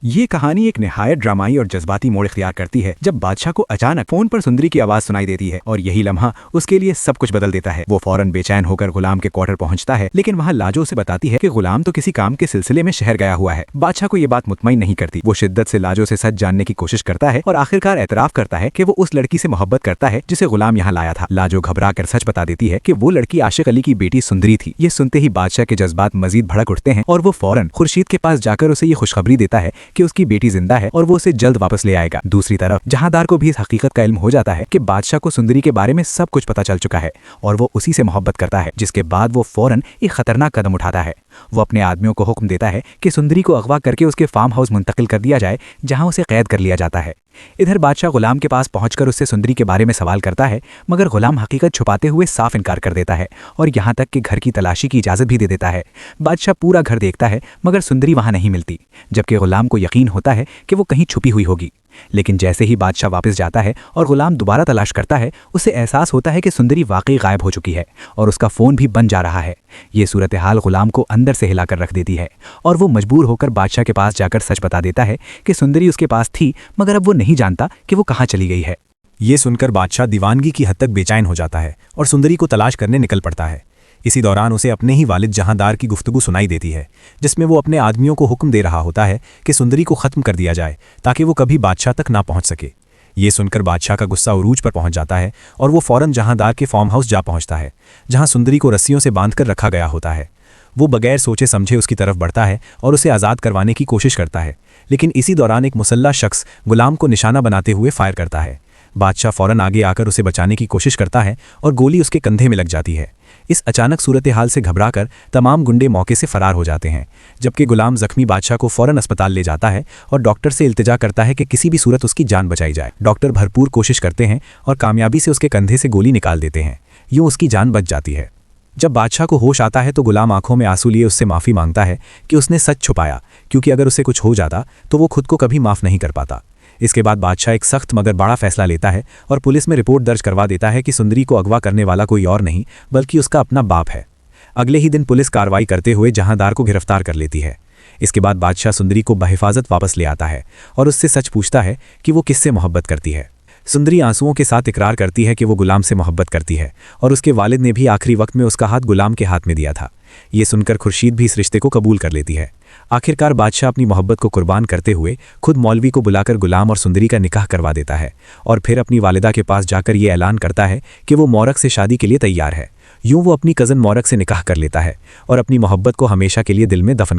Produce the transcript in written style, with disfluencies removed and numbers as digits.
ये कहानी एक निहायत ड्रामाई और जज्बाती मोड़ इख्तियार करती है जब बादशाह को अचानक फोन पर सुंदरी की आवाज सुनाई देती है और यही लम्हा उसके लिए सब कुछ बदल देता है। वो फौरन बेचैन होकर गुलाम के क्वार्टर पहुंचता है, लेकिन वहां लाजो उसे बताती है कि गुलाम तो किसी काम के सिलसिले में शहर गया हुआ है। बादशाह को ये बात मुतमईन नहीं करती। वो शिद्दत से लाजो से सच जानने की कोशिश करता है और आखिरकार एतराफ करता है कि वो उस लड़की से मोहब्बत करता है जिसे गुलाम यहाँ लाया था। लाजो घबरा कर सच बता देती है कि वो लड़की आशिक अली की बेटी सुंदरी थी। ये सुनते ही बादशाह के जज्बात मजीद भड़क उठते हैं और वो फौरन खुर्शीद के पास जाकर उसे ये खुशखबरी देता है कि उसकी बेटी जिंदा है और वो उसे जल्द वापस ले आएगा। दूसरी तरफ जहांदार को भी इस हकीकत का इल्म हो जाता है कि बादशाह को सुंदरी के बारे में सब कुछ पता चल चुका है और वो उसी से मोहब्बत करता है, जिसके बाद वो फौरन एक खतरनाक कदम उठाता है। वो अपने आदमियों को हुक्म देता है कि सुंदरी को अगवा करके उसके फार्म हाउस मुंतकिल कर दिया जाए जहां उसे कैद कर लिया जाता है। इधर बादशाह गुलाम के पास पहुंचकर उससे सुंदरी के बारे में सवाल करता है, मगर गुलाम हकीकत छुपाते हुए साफ इनकार कर देता है और यहाँ तक कि घर की तलाशी की इजाजत भी दे देता है। बादशाह पूरा घर देखता है मगर सुंदरी वहां नहीं मिलती, जबकि गुलाम को यकीन होता है कि वो कहीं छुपी हुई होगी। लेकिन जैसे ही बादशाह वापस जाता है और गुलाम दोबारा तलाश करता है, उसे एहसास होता है कि सुंदरी वाकई गायब हो चुकी है और उसका फ़ोन भी बंद जा रहा है। ये सूरत हाल गुलाम को अंदर से हिलाकर रख देती है और वो मजबूर होकर बादशाह के पास जाकर सच बता देता है कि सुंदरी उसके पास थी, मगर अब वो नहीं जानता कि वो कहाँ चली गई है। ये सुनकर बादशाह दीवानगी की हद तक बेचैन हो जाता है और सुंदरी को तलाश करने निकल पड़ता है। इसी दौरान उसे अपने ही वालिद जहांदार की गुफ्तगू सुनाई देती है, जिसमें वो अपने आदमियों को हुक्म दे रहा होता है कि सुंदरी को ख़त्म कर दिया जाए ताकि वो कभी बादशाह तक ना पहुंच सके। ये सुनकर बादशाह का गुस्सा उरूज पर पहुंच जाता है और वो फौरन जहांदार के फार्म हाउस जा पहुंचता है, जहां सुंदरी को रस्सियों से बांधकर रखा गया होता है। वो बगैर सोचे समझे उसकी तरफ बढ़ता है और उसे आज़ाद करवाने की कोशिश करता है, लेकिन इसी दौरान एक मुसल्ला शख्स गुलाम को निशाना बनाते हुए फायर करता है। बादशाह फौरन आगे आकर उसे बचाने की कोशिश करता है और गोली उसके कंधे में लग जाती है। इस अचानक सूरत हाल से घबराकर तमाम गुंडे मौके से फरार हो जाते हैं, जबकि गुलाम जख्मी बादशाह को फौरन अस्पताल ले जाता है और डॉक्टर से इल्तिजा करता है कि किसी भी सूरत उसकी जान बचाई जाए। डॉक्टर भरपूर कोशिश करते हैं और कामयाबी से उसके कंधे से गोली निकाल देते हैं। यूँ उसकी जान बच जाती है। जब बादशाह को होश आता है तो गुलाम आंखों में आंसू लिए उससे माफ़ी मांगता है कि उसने सच छुपाया, क्योंकि अगर उसे कुछ हो जाता तो वो खुद को कभी माफ़ नहीं कर पाता। इसके बाद बादशाह एक सख्त मगर बड़ा फैसला लेता है और पुलिस में रिपोर्ट दर्ज करवा देता है कि सुंदरी को अगवा करने वाला कोई और नहीं बल्कि उसका अपना बाप है। अगले ही दिन पुलिस कार्रवाई करते हुए जहांदार को गिरफ्तार कर लेती है। इसके बाद बादशाह सुंदरी को बहिफाजत वापस ले आता है और उससे सच पूछता है कि वो किससे मोहब्बत करती है। सुंदरी आंसुओं के साथ इकरार करती है कि वो गुलाम से मोहब्बत करती है और उसके वालिद ने भी आखिरी वक्त में उसका हाथ गुलाम के हाथ में दिया था। ये सुनकर खुर्शीद भी इस रिश्ते को कबूल कर लेती है। आखिरकार बादशाह अपनी मोहब्बत को कुर्बान करते हुए खुद मौलवी को बुलाकर गुलाम और सुंदरी का निकाह करवा देता है और फिर अपनी वालिदा के पास जाकर ये ऐलान करता है कि वो मौरक से शादी के लिए तैयार है। यूँ वो अपनी कज़न मौरक से निकाह कर लेता है और अपनी मोहब्बत को हमेशा के लिए दिल में दफन